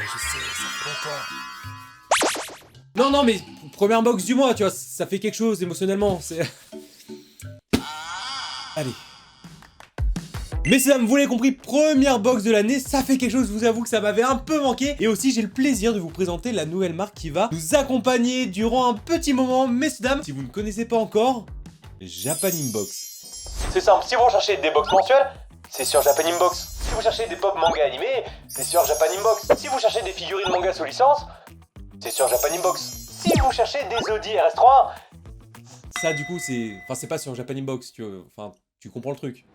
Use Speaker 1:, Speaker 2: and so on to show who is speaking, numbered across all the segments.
Speaker 1: je sais, ça fait longtemps. Non, mais première box du mois, tu vois, ça fait quelque chose émotionnellement, c'est... Allez. Messieurs, dames, vous l'avez compris, première box de l'année, ça fait quelque chose, je vous avoue que ça m'avait un peu manqué. Et aussi, j'ai le plaisir de vous présenter la nouvelle marque qui va nous accompagner durant un petit moment. Messieurs, dames, si vous ne connaissez pas encore, Japan Inbox.
Speaker 2: C'est simple, si vous recherchez des box mensuelles, c'est sur Japan Inbox. Si vous cherchez des pop manga animés, c'est sur Japan Inbox. Si vous cherchez des figurines manga sous licence, c'est sur Japan Inbox. Si vous cherchez des Audi RS3,
Speaker 1: Ça, du coup, c'est... Enfin, c'est pas sur Japan Inbox, tu comprends le truc.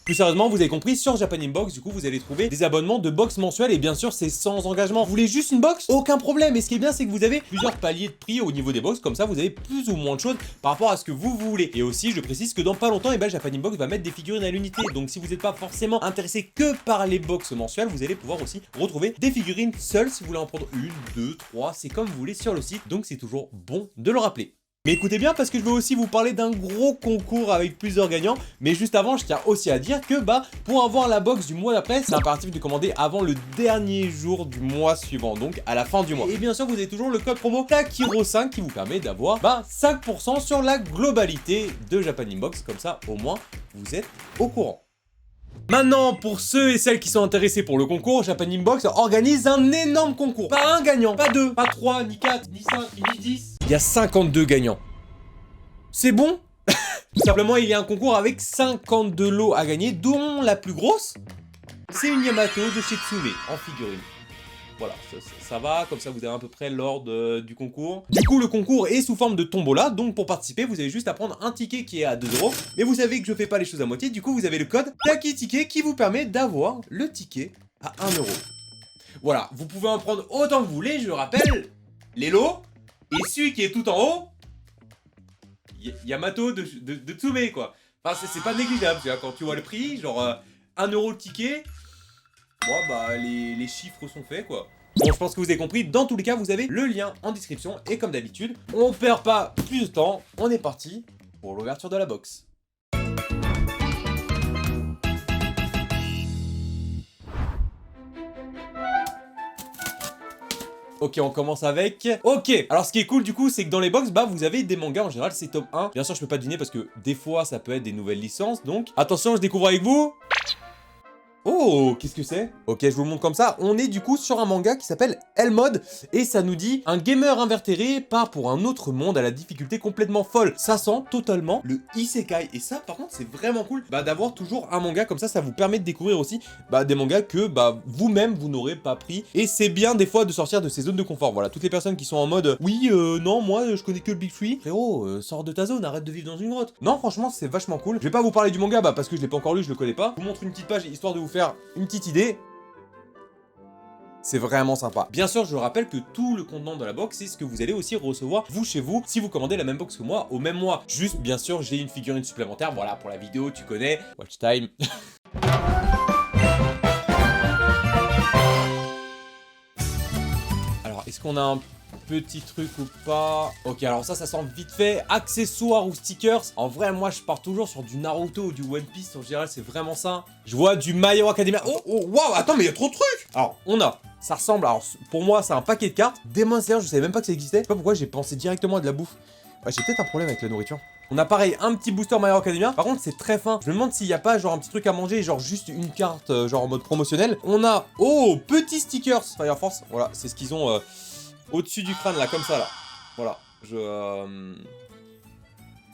Speaker 1: Plus sérieusement, vous avez compris, sur Japan Inbox, du coup, vous allez trouver des abonnements de box mensuels et bien sûr, c'est sans engagement. Vous voulez juste une box? Aucun problème. Et ce qui est bien, c'est que vous avez plusieurs paliers de prix au niveau des box. Comme ça, vous avez plus ou moins de choses par rapport à ce que vous voulez. Et aussi, je précise que dans pas longtemps, Japan Inbox va mettre des figurines à l'unité. Donc, si vous n'êtes pas forcément intéressé que par les box mensuelles, vous allez pouvoir aussi retrouver des figurines seules si vous voulez en prendre une, deux, trois. C'est comme vous voulez sur le site. Donc, c'est toujours bon de le rappeler. Mais écoutez bien parce que je vais aussi vous parler d'un gros concours avec plusieurs gagnants. Mais juste avant, je tiens aussi à dire que pour avoir la box du mois d'après, c'est impératif de commander avant le dernier jour du mois suivant, donc à la fin du mois. Et bien sûr, vous avez toujours le code promo TAKIRO5 qui vous permet d'avoir 5% sur la globalité de Japan Inbox. Comme ça, au moins, vous êtes au courant. Maintenant, pour ceux et celles qui sont intéressés pour le concours, Japan Inbox organise un énorme concours. Pas un gagnant, pas deux, pas trois, ni quatre, ni cinq, ni 10. Il y a 52 gagnants. C'est bon? Tout simplement, il y a un concours avec 52 lots à gagner, dont la plus grosse, c'est une Yamato de chez Tsume en figurine. Voilà, ça va, comme ça vous avez à peu près l'ordre du concours. Du coup, le concours est sous forme de tombola, donc pour participer, vous avez juste à prendre un ticket qui est à 2 €. Mais vous savez que je fais pas les choses à moitié, du coup vous avez le code TAKITICKET qui vous permet d'avoir le ticket à 1 €. Voilà, vous pouvez en prendre autant que vous voulez, je rappelle, les lots, et celui qui est tout en haut, Yamato de Tsume, quoi. Enfin, c'est pas négligeable, tu vois, quand tu vois le prix, genre 1 € le ticket... Bon, les chiffres sont faits, quoi. Bon, je pense que vous avez compris. Dans tous les cas, vous avez le lien en description. Et comme d'habitude, on perd pas plus de temps. On est parti pour l'ouverture de la box. Ok, on commence avec... Ok, alors ce qui est cool du coup, c'est que dans les box, vous avez des mangas en général, c'est top 1. Bien sûr, je peux pas deviner parce que des fois, ça peut être des nouvelles licences. Donc, attention, je découvre avec vous... Oh, qu'est-ce que c'est? Ok, je vous montre comme ça. On est du coup sur un manga qui s'appelle L-Mode et ça nous dit un gamer invertéré part pour un autre monde à la difficulté complètement folle. Ça sent totalement le isekai et ça par contre c'est vraiment cool d'avoir toujours un manga comme ça vous permet de découvrir aussi des mangas que vous-même vous n'aurez pas pris et c'est bien des fois de sortir de ces zones de confort. Voilà, toutes les personnes qui sont en mode oui, non, moi je connais que le Big Free. Frérot, sors de ta zone, arrête de vivre dans une grotte. Non, franchement, c'est vachement cool. Je vais pas vous parler du manga parce que je l'ai pas encore lu, je le connais pas. Je vous montre une petite page histoire de vous faire une petite idée. C'est vraiment sympa. Bien sûr, je rappelle que tout le contenant de la box, c'est ce que vous allez aussi recevoir, vous, chez vous, si vous commandez la même box que moi, au même mois. Juste, bien sûr, j'ai une figurine supplémentaire. Voilà, pour la vidéo, tu connais. Watch time. Alors, est-ce qu'on a un petit truc ou pas? Ok, alors ça sent vite fait. Accessoires ou stickers. En vrai, moi, je pars toujours sur du Naruto ou du One Piece. En général, c'est vraiment ça. Je vois du My Hero Academia. Oh, waouh, attends, mais il y a trop de trucs. Alors, on a... Ça ressemble, alors pour moi c'est un paquet de cartes. Demon Slayer, je savais même pas que ça existait. Je sais pas pourquoi j'ai pensé directement à de la bouffe. Ouais, j'ai peut-être un problème avec la nourriture. On a pareil un petit booster My Hero Academia. Par contre c'est très fin. Je me demande s'il n'y a pas genre un petit truc à manger, genre juste une carte genre en mode promotionnel. On a, oh, petit stickers Fire Force. Voilà, c'est ce qu'ils ont au-dessus du crâne là, comme ça là. Voilà,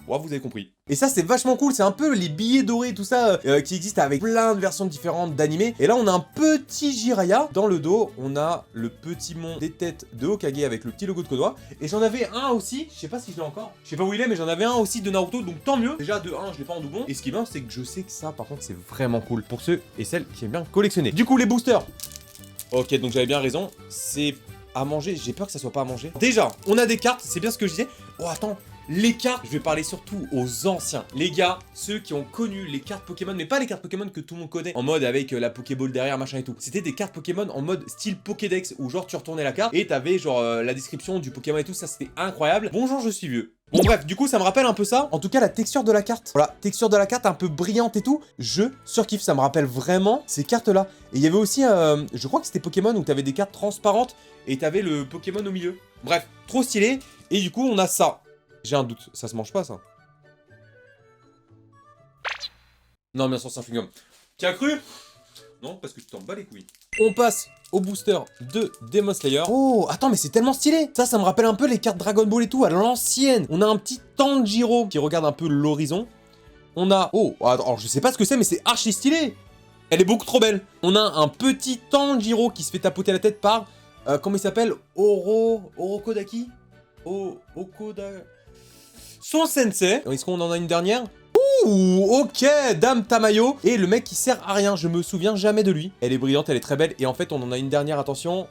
Speaker 1: ouais, vous avez compris. Et ça, c'est vachement cool. C'est un peu les billets dorés, tout ça, qui existent avec plein de versions différentes d'animés. Et là, on a un petit Jiraiya. Dans le dos, on a le petit mont des têtes de Hokage avec le petit logo de Konoha. Et j'en avais un aussi, je sais pas si je l'ai encore. Je sais pas où il est, mais j'en avais un aussi de Naruto, donc tant mieux. Déjà, de 1, je l'ai pas en doublon. Et ce qui est bien, c'est que je sais que ça, par contre, c'est vraiment cool pour ceux et celles qui aiment bien collectionner. Du coup, les boosters. Ok, donc j'avais bien raison. C'est à manger. J'ai peur que ça soit pas à manger. Déjà, on a des cartes. C'est bien ce que je disais. Oh, attends. Les cartes, je vais parler surtout aux anciens. Les gars, ceux qui ont connu les cartes Pokémon, mais pas les cartes Pokémon que tout le monde connaît, en mode avec la Pokéball derrière, machin et tout. C'était des cartes Pokémon en mode style Pokédex, où genre tu retournais la carte et t'avais genre la description du Pokémon et tout, ça c'était incroyable. Bonjour, je suis vieux. Bon bref, du coup ça me rappelle un peu ça. En tout cas la texture de la carte. Voilà, texture de la carte un peu brillante et tout. Je surkiffe, ça me rappelle vraiment ces cartes là. Et il y avait aussi, je crois que c'était Pokémon où t'avais des cartes transparentes et t'avais le Pokémon au milieu. Bref, trop stylé. Et du coup on a ça. J'ai un doute, ça se mange pas ça? Non bien sûr c'est un chewing-gum. Qui a cru? Non, parce que tu t'en bats les couilles. On passe au booster de Demon Slayer. Oh, attends, mais c'est tellement stylé. Ça me rappelle un peu les cartes Dragon Ball et tout, à l'ancienne. On a un petit Tanjiro qui regarde un peu l'horizon. On a... Oh, alors je sais pas ce que c'est, mais c'est archi stylé. Elle est beaucoup trop belle. On a un petit Tanjiro qui se fait tapoter la tête par... comment il s'appelle? Orokodaki Okoda... Son sensei. Est-ce qu'on en a une dernière? Ouh, ok, Dame Tamayo. Et le mec qui sert à rien, je me souviens jamais de lui. Elle est brillante, elle est très belle. Et en fait, on en a une dernière, attention.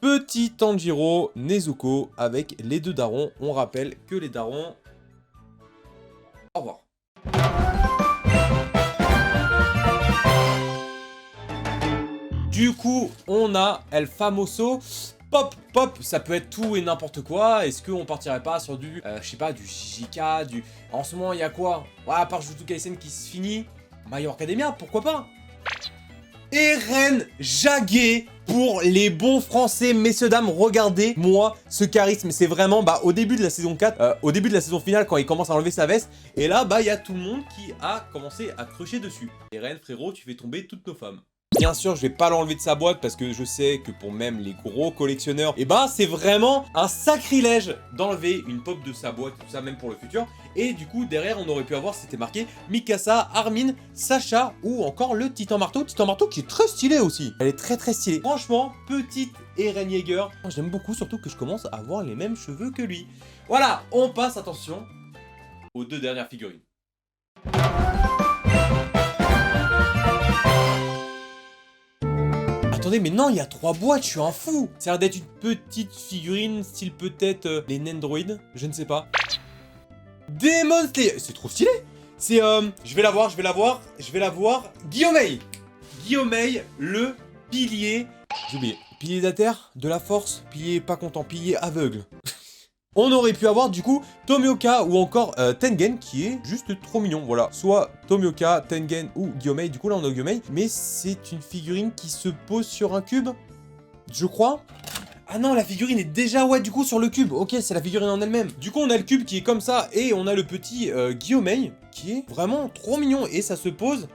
Speaker 1: Petit Tanjiro Nezuko avec les deux darons. On rappelle que les darons... Au revoir. Du coup, on a El Famoso... Pop, ça peut être tout et n'importe quoi. Est-ce qu'on partirait pas sur du, je sais pas, du JK, du... En ce moment, il y a quoi? Ouais, à part Jujutsu Kaisen qui se finit, My Hero Academia, pourquoi pas? Eren Jagué pour les bons français, messieurs, dames, regardez, moi, ce charisme, c'est vraiment, au début de la saison 4, au début de la saison finale, quand il commence à enlever sa veste, et là, il y a tout le monde qui a commencé à crocher dessus. Eren, frérot, tu fais tomber toutes nos femmes. Bien sûr, je vais pas l'enlever de sa boîte parce que je sais que pour même les gros collectionneurs, c'est vraiment un sacrilège d'enlever une pop de sa boîte, tout ça, même pour le futur. Et du coup, derrière, on aurait pu avoir, c'était marqué Mikasa, Armin, Sacha ou encore le Titan Marteau. Titan Marteau qui est très stylé aussi. Elle est très stylée. Franchement, petite Eren Yeager. J'aime beaucoup, surtout que je commence à avoir les mêmes cheveux que lui. Voilà, on passe, attention, aux deux dernières figurines. Attendez, mais non, il y a 3 boîtes, je suis un fou. Ça a l'air d'être une petite figurine, style peut-être les Nendroid, je ne sais pas. Demon Slayer, c'est trop stylé. C'est, je vais la voir, Guillaumei. Guillaumei, le pilier, j'ai oublié, pilier de la terre, de la force, pilier pas content, pilier aveugle. On aurait pu avoir du coup Tomioka ou encore Tengen qui est juste trop mignon, voilà. Soit Tomioka, Tengen ou Guillaumei, du coup là on a Guillaumei, mais c'est une figurine qui se pose sur un cube, je crois. Ah non, la figurine est déjà, ouais, du coup sur le cube, ok, c'est la figurine en elle-même. Du coup on a le cube qui est comme ça et on a le petit Guillaumei qui est vraiment trop mignon et ça se pose...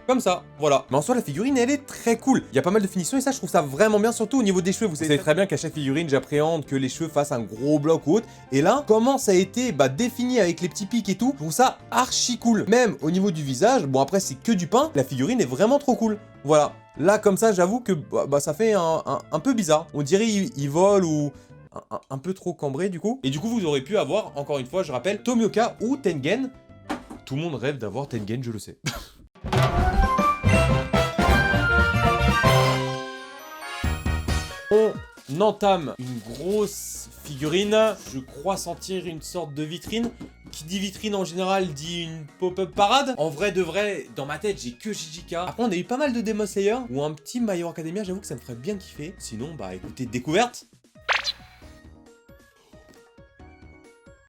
Speaker 1: comme ça, voilà. Mais en soi, la figurine, elle est très cool. Il y a pas mal de finitions et ça, je trouve ça vraiment bien, surtout au niveau des cheveux. Vous savez très bien qu'à chaque figurine, j'appréhende que les cheveux fassent un gros bloc ou autre. Et là, comment ça a été défini avec les petits pics et tout, je trouve ça archi cool. Même au niveau du visage, bon après, c'est que du pain, la figurine est vraiment trop cool. Voilà. Là, comme ça, j'avoue que ça fait un peu bizarre. On dirait il vole ou... Un peu trop cambré, du coup. Et du coup, vous aurez pu avoir, encore une fois, je rappelle, Tomioka ou Tengen. Tout le monde rêve d'avoir Tengen, je le sais. On entame une grosse figurine. Je crois sentir une sorte de vitrine. Qui dit vitrine en général dit une pop-up parade. En vrai de vrai, dans ma tête, j'ai que JJK. Après, on a eu pas mal de Demon Slayer ou un petit My Hero Academia. J'avoue que ça me ferait bien kiffer. Sinon, écoutez, découverte.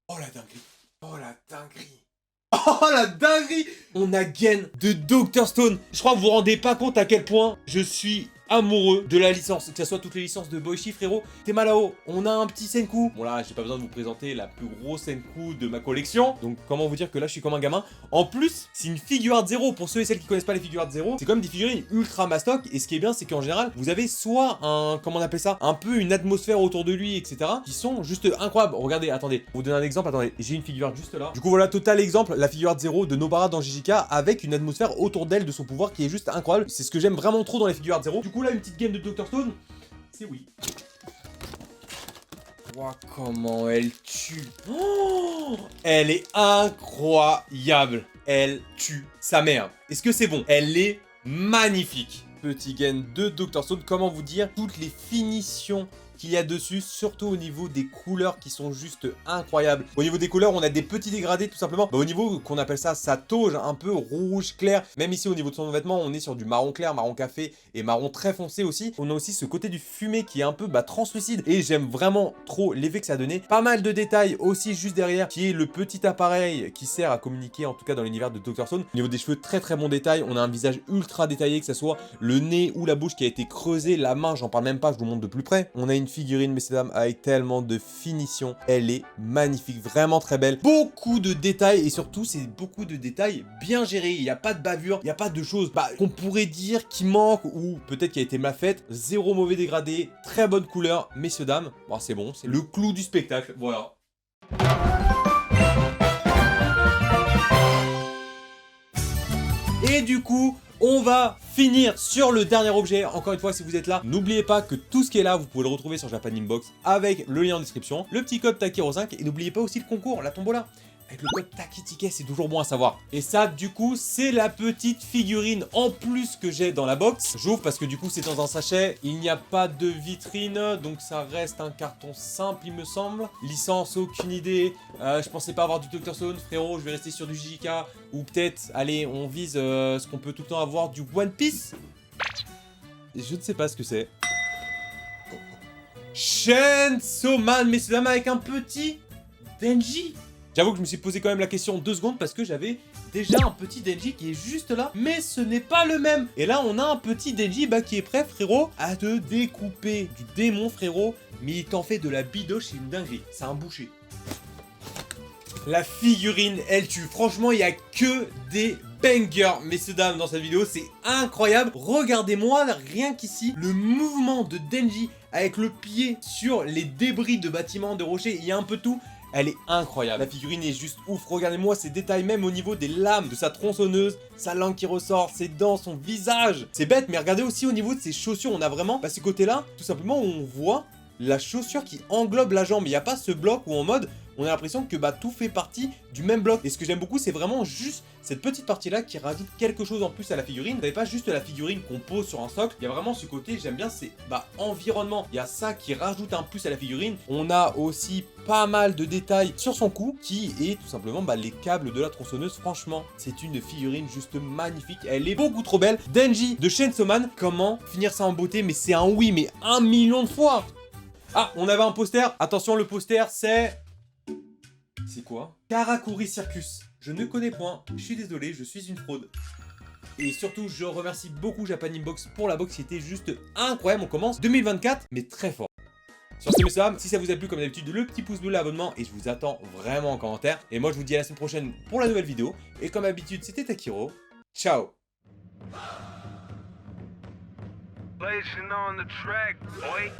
Speaker 1: Oh la dinguerie. Oh la dinguerie. Oh la dinguerie. On a Gen de Dr Stone. Je crois que vous vous rendez pas compte à quel point je suis amoureux de la licence, que ce soit toutes les licences de Boichi, frérot. T'es mal là-haut, on a un petit Senku. Bon là, j'ai pas besoin de vous présenter la plus grosse Senku de ma collection. Donc comment vous dire que là, je suis comme un gamin. En plus, c'est une figure art 0. Pour ceux et celles qui connaissent pas les figures art 0, c'est comme des figurines ultra mastoc. Et ce qui est bien, c'est qu'en général, vous avez soit un, comment on appelle ça, un peu une atmosphère autour de lui, etc. qui sont juste incroyables. Regardez, attendez, pour vous donner un exemple, attendez, j'ai une figure art juste là. Du coup, voilà, total exemple, la figure art 0 de Nobara dans JJK avec une atmosphère autour d'elle, de son pouvoir qui est juste incroyable. C'est ce que j'aime vraiment trop dans les figures art 0. Du coup, là, une petite game de Dr Stone, c'est oui. Oh, comment elle tue. Oh, elle est incroyable. Elle tue sa mère. Est-ce que c'est bon? Elle est magnifique. petit gain de Dr. Stone. Comment vous dire toutes les finitions qu'il y a dessus, surtout au niveau des couleurs qui sont juste incroyables. Au niveau des couleurs, on a des petits dégradés tout simplement. Au niveau qu'on appelle ça, ça tauge un peu rouge clair. Même ici au niveau de son vêtement, on est sur du marron clair, marron café et marron très foncé aussi. On a aussi ce côté du fumé qui est un peu translucide et j'aime vraiment trop l'effet que ça a donné. Pas mal de détails aussi juste derrière qui est le petit appareil qui sert à communiquer en tout cas dans l'univers de Dr. Stone. Au niveau des cheveux, très très bon détail. On a un visage ultra détaillé, que ce soit le nez ou la bouche qui a été creusé, la main, j'en parle même pas, je vous montre de plus près. On a une figurine, messieurs dames, avec tellement de finition. Elle est magnifique, vraiment très belle. Beaucoup de détails et surtout, c'est beaucoup de détails bien gérés. Il n'y a pas de bavure, il n'y a pas de choses qu'on pourrait dire qui manquent ou peut-être qui a été mal faite. Zéro mauvais dégradé, très bonne couleur, messieurs dames. Bon, c'est bon, c'est le clou du spectacle, voilà. Et du coup, on va finir sur le dernier objet. Encore une fois, si vous êtes là, n'oubliez pas que tout ce qui est là, vous pouvez le retrouver sur Japan Inbox avec le lien en description, le petit code TAKIRO5 et n'oubliez pas aussi le concours, la tombola. Avec le code TAKITIKET, c'est toujours bon à savoir. Et ça, du coup, c'est la petite figurine en plus que j'ai dans la box. J'ouvre parce que du coup, c'est dans un sachet. Il n'y a pas de vitrine, donc ça reste un carton simple, il me semble. Licence, aucune idée. Je pensais pas avoir du Dr. Stone, frérot. Je vais rester sur du JK. Ou peut-être, allez, on vise ce qu'on peut tout le temps avoir, du One Piece. Je ne sais pas ce que c'est. Chainsaw Man, messieurs dames, avec un petit Denji. J'avoue que je me suis posé quand même la question 2 secondes parce que j'avais déjà un petit Denji qui est juste là, mais ce n'est pas le même. Et là, on a un petit Denji qui est prêt, frérot, à te découper du démon, frérot, mais il t'en fait de la bidoche, c'est une dinguerie. C'est un boucher. La figurine, elle tue. Franchement, il n'y a que des bangers, messieurs dames, dans cette vidéo. C'est incroyable. Regardez-moi, rien qu'ici, le mouvement de Denji avec le pied sur les débris de bâtiments, de rochers. Il y a un peu tout. Elle est incroyable. La figurine est juste ouf. Regardez-moi ces détails, même au niveau des lames de sa tronçonneuse, sa langue qui ressort, ses dents, son visage. C'est bête, mais regardez aussi au niveau de ses chaussures. On a vraiment ce côté-là, tout simplement, où on voit la chaussure qui englobe la jambe. Il n'y a pas ce bloc où en mode, on a l'impression que tout fait partie du même bloc. Et ce que j'aime beaucoup, c'est vraiment juste cette petite partie-là qui rajoute quelque chose en plus à la figurine. Vous n'avez pas juste la figurine qu'on pose sur un socle. Il y a vraiment ce côté, j'aime bien, c'est environnement. Il y a ça qui rajoute un plus à la figurine. On a aussi pas mal de détails sur son cou qui est tout simplement les câbles de la tronçonneuse. Franchement, c'est une figurine juste magnifique. Elle est beaucoup trop belle. Denji de Chainsaw Man. Comment finir ça en beauté? Mais c'est un oui, mais 1 million de fois. Ah, on avait un poster. Attention, le poster, c'est... C'est quoi? Karakuri Circus. Je ne connais point, je suis désolé, je suis une fraude. Et surtout, je remercie beaucoup Japan Inbox pour la box qui était juste incroyable. On commence 2024, mais très fort. Sur ce, messieurs, si ça vous a plu, comme d'habitude, le petit pouce bleu, l'abonnement, et je vous attends vraiment en commentaire. Et moi, je vous dis à la semaine prochaine pour la nouvelle vidéo. Et comme d'habitude, c'était Takiro. Ciao.
Speaker 3: Blazing on the track, boy.